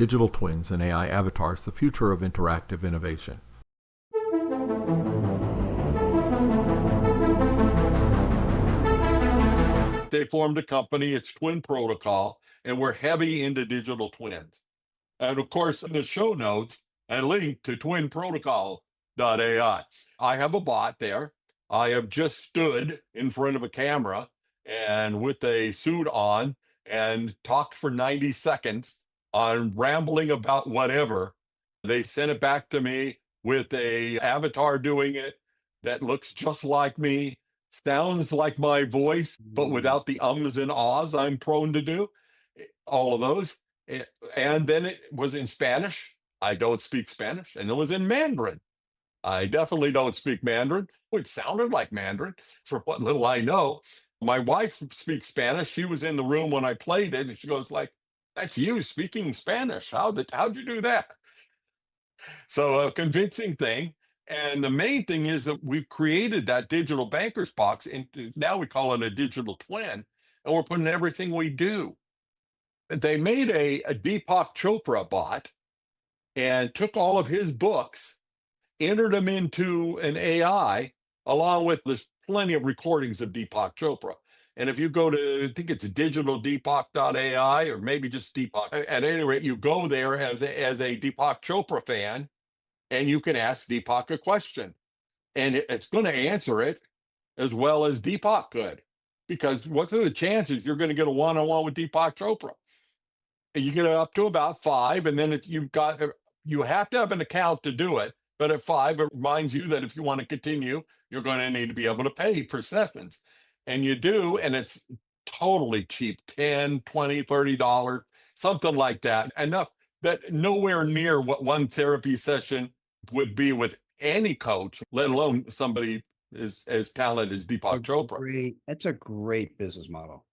digital twins and AI avatars, the future of interactive innovation. They formed a company, it's Twin Protocol, and we're heavy into digital twins. And of course, in the show notes, I link to twinprotocol.ai. I have a bot there. I have just stood in front of a camera and with a suit on and talked for 90 seconds on rambling about whatever. They sent it back to me with a avatar doing it that looks just like me, sounds like my voice, but without the ums and ahs I'm prone to do. All of those. And then it was in Spanish. I don't speak Spanish. And it was in Mandarin. I definitely don't speak Mandarin. It sounded like Mandarin for what little I know. My wife speaks Spanish. She was in the room when I played it, and she goes like, "That's you speaking Spanish. How'd you do that?" So a convincing thing. And the main thing is that we've created that digital banker's box, and now we call it a digital twin, and we're putting everything we do. They made a Deepak Chopra bot and took all of his books, entered them into an AI, along with there's plenty of recordings of Deepak Chopra. And if you go to, I think it's digitaldeepak.ai or maybe just Deepak, at any rate, you go there as a Deepak Chopra fan, and you can ask Deepak a question. And it's going to answer it as well as Deepak could. Because what are the chances you're going to get a one-on-one with Deepak Chopra? You get up to about 5, and then you have to have an account to do it. But at 5, it reminds you that if you want to continue, you're going to need to be able to pay per sessions. And you do, and it's totally cheap, $10, $20, $30, something like that. Enough that nowhere near what one therapy session would be with any coach, let alone somebody as talented as Deepak Chopra. That's a great business model.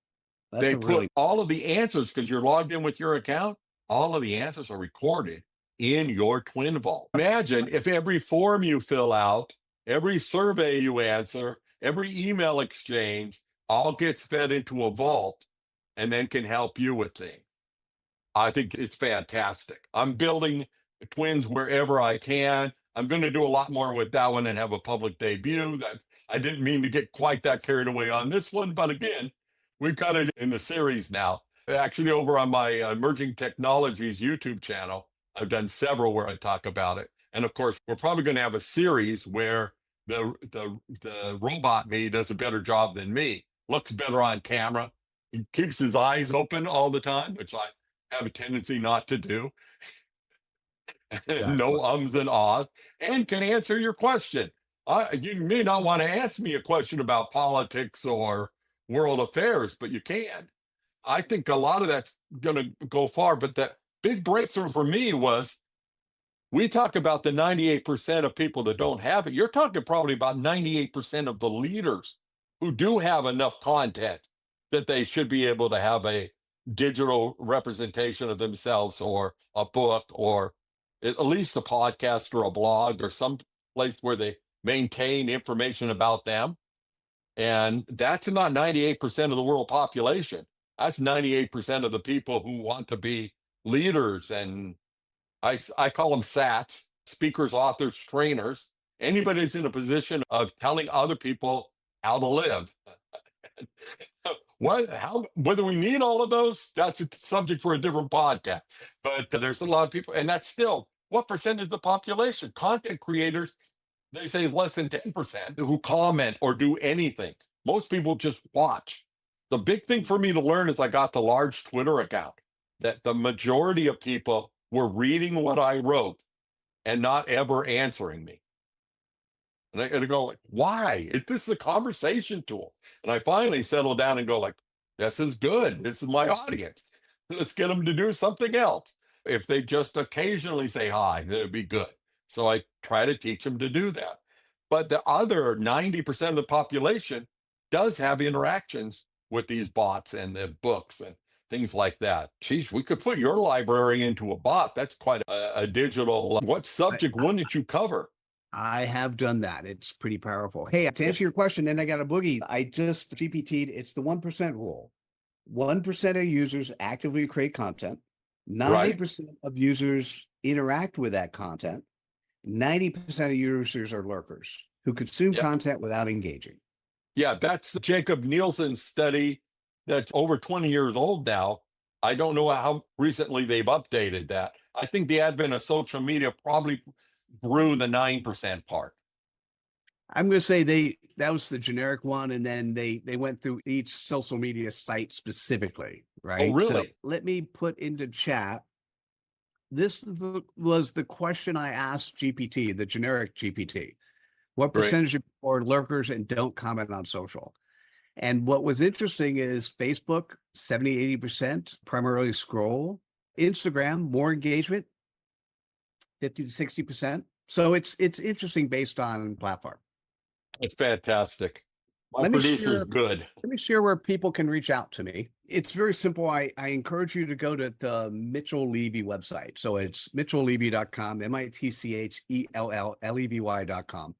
They put all of the answers, because you're logged in with your account, all of the answers are recorded in your Twin Vault. Imagine if every form you fill out, every survey you answer, every email exchange, all gets fed into a vault and then can help you with things. I think it's fantastic. I'm building twins wherever I can. I'm going to do a lot more with that one and have a public debut. That I didn't mean to get quite that carried away on this one, but again, we've got it in the series now. Actually, over on my Emerging Technologies YouTube channel, I've done several where I talk about it. And of course, we're probably going to have a series where the robot me does a better job than me, looks better on camera. He keeps his eyes open all the time, which I have a tendency not to do. No ums and ahs, and can answer your question. You may not want to ask me a question about politics or world affairs, but you can. I think a lot of that's going to go far, but the big breakthrough for me was, we talk about the 98% of people that don't have it. You're talking probably about 98% of the leaders who do have enough content that they should be able to have a digital representation of themselves, or a book, or at least a podcast or a blog or some place where they maintain information about them. And that's not 98% of the world population. That's 98% of the people who want to be leaders. And I call them SATs, speakers, authors, trainers, anybody who's in a position of telling other people how to live. Whether we need all of those, that's a subject for a different podcast. But there's a lot of people, and that's still, what percentage of the population? Content creators, they say less than 10% who comment or do anything. Most people just watch. The big thing for me to learn is I got the large Twitter account, that the majority of people were reading what I wrote and not ever answering me. And I got to go like, why? This is a conversation tool. And I finally settled down and go like, this is good. This is my audience. Let's get them to do something else. If they just occasionally say hi, that'd be good. So I try to teach them to do that. But the other 90% of the population does have interactions with these bots and the books and things like that. Geez, we could put your library into a bot. That's quite a digital. What subject wouldn't you cover? I have done that. It's pretty powerful. Hey, to answer your question, and I got a boogie. I just GPT'd, it's the 1% rule. 1% of users actively create content. Right. 90% of users interact with that content. 90% of users are lurkers who consume Yeah. content without engaging. Yeah. That's Jacob Nielsen's study that's over 20 years old now. I don't know how recently they've updated that. I think the advent of social media probably grew the 9% part. I'm going to say that was the generic one, and then they went through each social media site specifically, right? Oh, really? So let me put into chat. This was the question I asked GPT, the generic GPT. What Great. percentage of people are lurkers and don't comment on social? And what was interesting is Facebook, 70, 80%, primarily scroll. Instagram, more engagement, 50 to 60%. So it's interesting based on platform. It's fantastic. My Let me producer's share- good. Let me share where people can reach out to me. It's very simple. I encourage you to go to the Mitchell Levy website. So it's mitchelllevy.com, mitchellevy.com.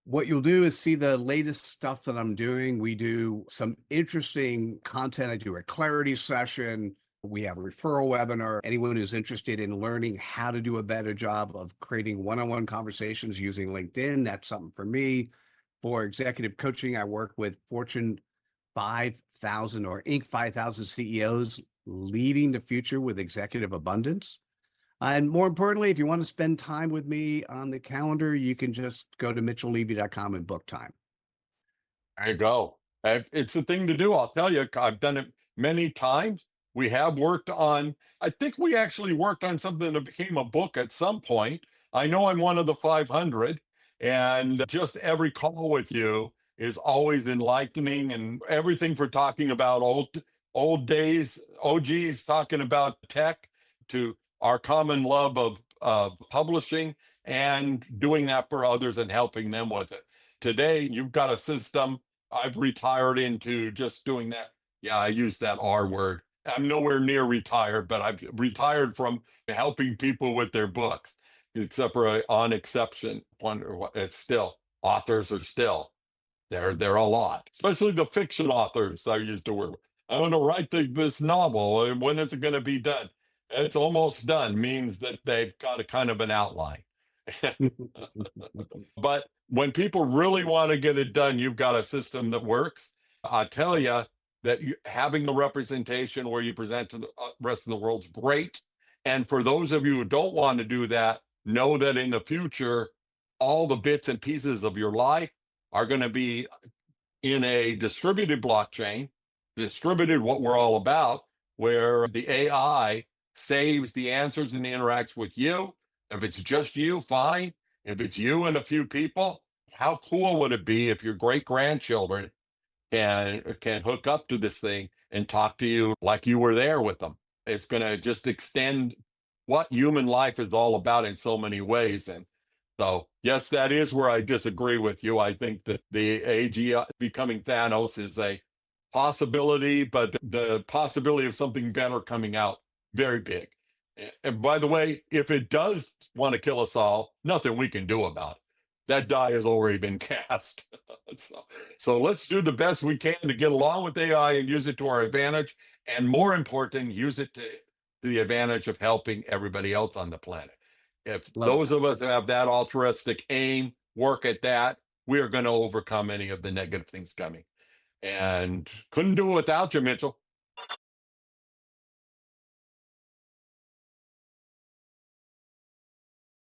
What you'll do is see the latest stuff that I'm doing. We do some interesting content. I do a clarity session. We have a referral webinar. Anyone who's interested in learning how to do a better job of creating one-on-one conversations using LinkedIn, that's something for me. For executive coaching, I work with Fortune 5,000 or Inc. 5,000 CEOs leading the future with executive abundance. And more importantly, if you want to spend time with me on the calendar, you can just go to mitchelllevy.com and book time. There you go. It's the thing to do. I'll tell you, I've done it many times. We have worked on, I think we actually worked on something that became a book at some point. I know I'm one of the 500, and just every call with you is always enlightening, and everything for talking about old days, OGs talking about tech, to our common love of publishing and doing that for others and helping them with it. Today, you've got a system. I've retired into just doing that. Yeah, I use that R word. I'm nowhere near retired, but I've retired from helping people with their books, except for on exception. It's still, authors are still, they're a lot, especially the fiction authors I used to work with. I want to write this novel. When is it going to be done? It's almost done, means that they've got a kind of an outline. But when people really want to get it done, you've got a system that works. I tell you that having the representation where you present to the rest of the world's great. And for those of you who don't want to do that, know that in the future, all the bits and pieces of your life are going to be in a distributed blockchain, distributed what we're all about, where the AI saves the answers and interacts with you. If it's just you, fine. If it's you and a few people, how cool would it be if your great grandchildren can hook up to this thing and talk to you like you were there with them? It's going to just extend what human life is all about in so many ways. And so, yes, that is where I disagree with you. I think that the AG becoming Thanos is a possibility, but the possibility of something better coming out, very big. And by the way, if it does want to kill us all, nothing we can do about it. That die has already been cast. So let's do the best we can to get along with AI and use it to our advantage. And more important, use it to the advantage of helping everybody else on the planet. If those of us have that altruistic aim, work at that, we are going to overcome any of the negative things coming. And couldn't do it without you, Mitchell.